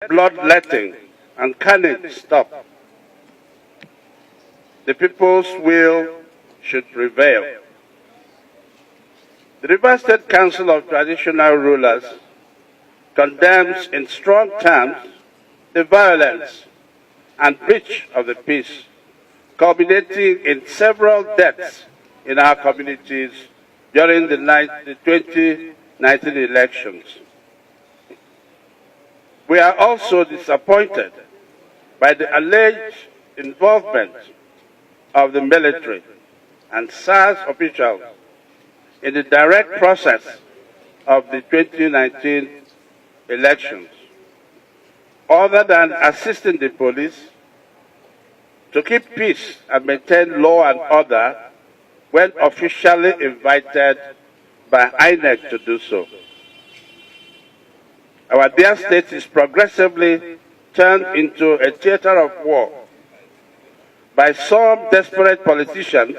Let bloodletting and carnage stop. The people's will should prevail. The Rivers State Council of Traditional Rulers condemns in strong terms the violence and breach of the peace, culminating in several deaths in our communities during the 2019 elections. We are also disappointed by the alleged involvement of the military and SARS officials in the direct process of the 2019 elections, other than assisting the police to keep peace and maintain law and order when officially invited by INEC to do so. Our dear state is progressively turned into a theater of war by some desperate politicians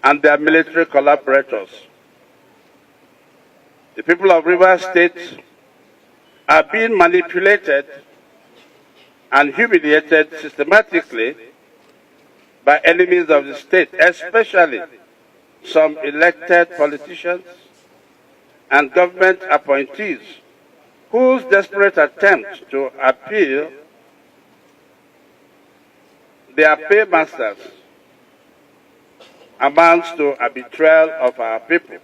and their military collaborators. The people of Rivers State are being manipulated and humiliated systematically by enemies of the state, especially some elected politicians and government appointees whose desperate attempt to appeal their paymasters amounts to a betrayal of our people.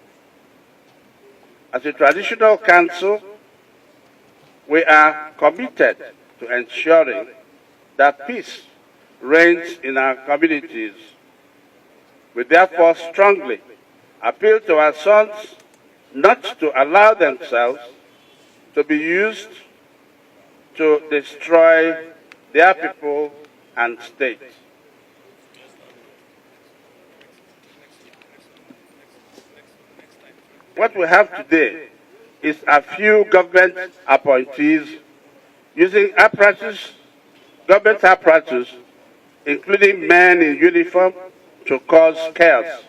As a traditional council, we are committed to ensuring that peace reigns in our communities. We therefore strongly appeal to our sons not to allow themselves to be used to destroy their people and state. What we have today is a few government appointees using government apparatus, including men in uniform, to cause chaos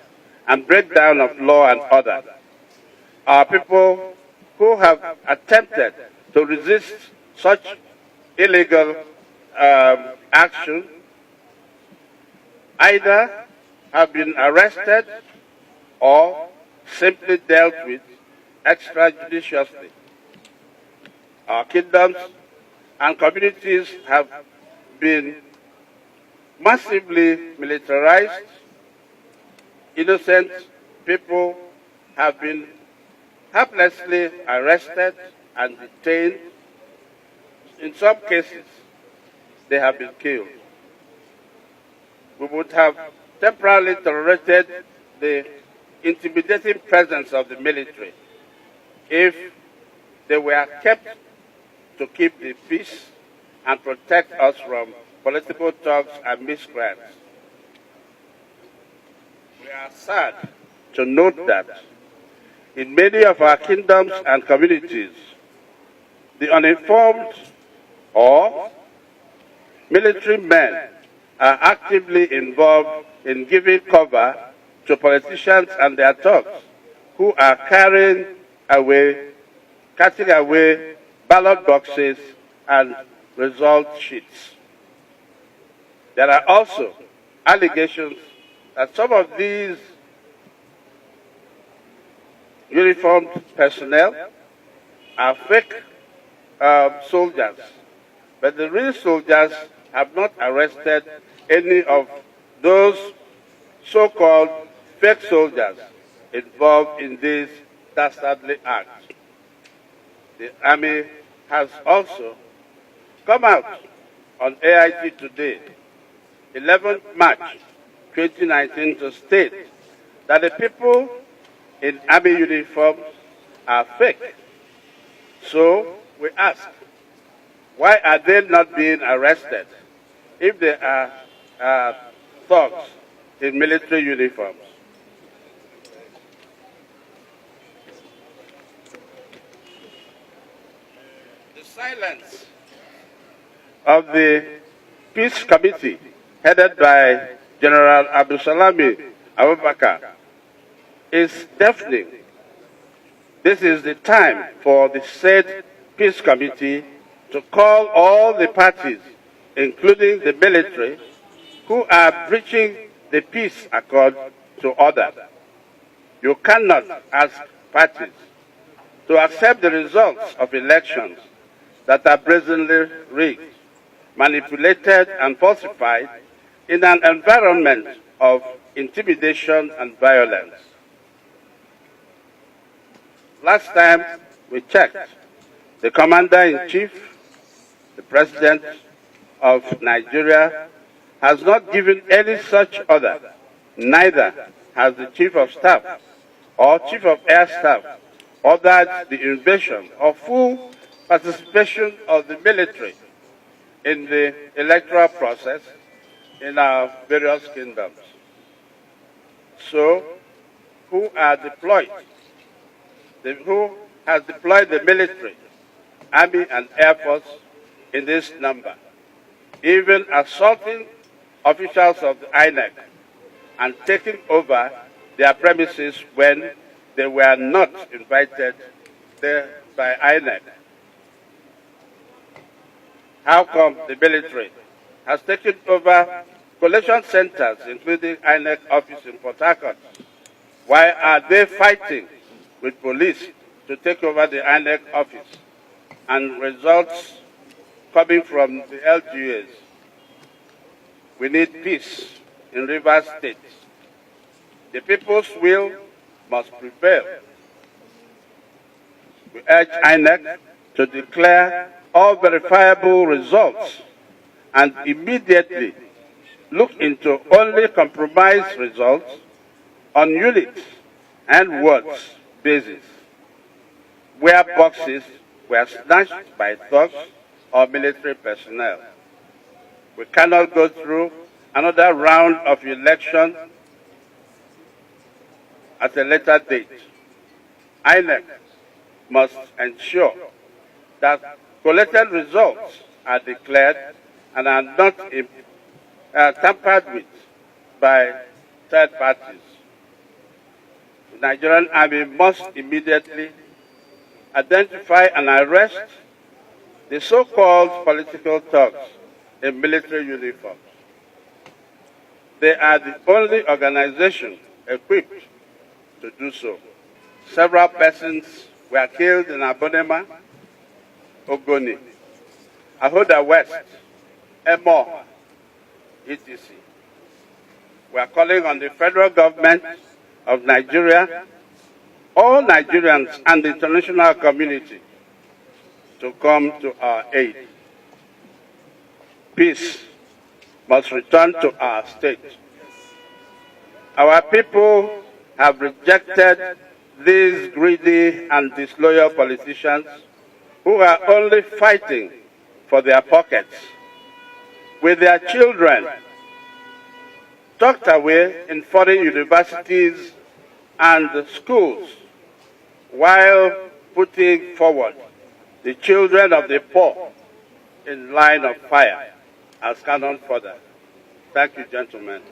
and breakdown of law and order. Our people who have attempted to resist such illegal action either have been arrested or simply dealt with extrajudiciously. Our kingdoms and communities have been massively militarized. Innocent people have been helplessly arrested and detained. In some cases, they have been killed. We would have temporarily tolerated the intimidating presence of the military if they were kept to keep the peace and protect us from political thugs and miscreants. We are sad to note that in many of our kingdoms and communities, the uninformed or military men are actively involved in giving cover to politicians and their thugs who are carrying away ballot boxes and result sheets. There are also allegations that some of these uniformed personnel are fake soldiers, but the real soldiers have not arrested any of those so-called fake soldiers involved in this dastardly act. The Army has also come out on AIT today, 11th March 2019, to state that the people in Army uniforms are fake. So we ask, why are they not being arrested if they are thugs in military uniforms? The silence of the Peace Committee, headed by General Abdulsalami Abubakar, is deafening. This is the time for the said Peace Committee to call all the parties, including the military, who are breaching the peace accord to order. You cannot ask parties to accept the results of elections that are brazenly rigged, manipulated, and falsified in an environment of intimidation and violence. Last time we checked, the Commander-in-Chief, the President of Nigeria, has not given any such order. Neither has the Chief of Staff or Chief of Air Staff ordered the invasion or full participation of the military in the electoral process in our various kingdoms. So, who has deployed the military, army, and air force in this number, even assaulting officials of the INEC and taking over their premises when they were not invited there by INEC? How come the military has taken over collation centers, including INEC office in Port Harcourt? Why are they fighting with police to take over the INEC office? And results coming from the LGAs. We need peace in Rivers State. The people's will must prevail. We urge INEC to declare all verifiable results and immediately look into only compromised results on units and wards basis, where boxes were snatched by thugs or military personnel. We cannot go through another round of election at a later date. INEC must ensure that collected results are declared and are not tampered with by third parties. The Nigerian Army must immediately identify and arrest the so-called political thugs in military uniforms. They are the only organization equipped to do so. Several persons were killed in Abonema, Ogoni, Ahoda West, Emo, etc. We are calling on the federal government of Nigeria, all Nigerians and the international community to come to our aid. Peace must return to our state. Our people have rejected these greedy and disloyal politicians who are only fighting for their pockets, with their children tucked away in foreign universities and schools, while putting forward the children of the poor in line of fire as cannon fodder. Thank you, gentlemen.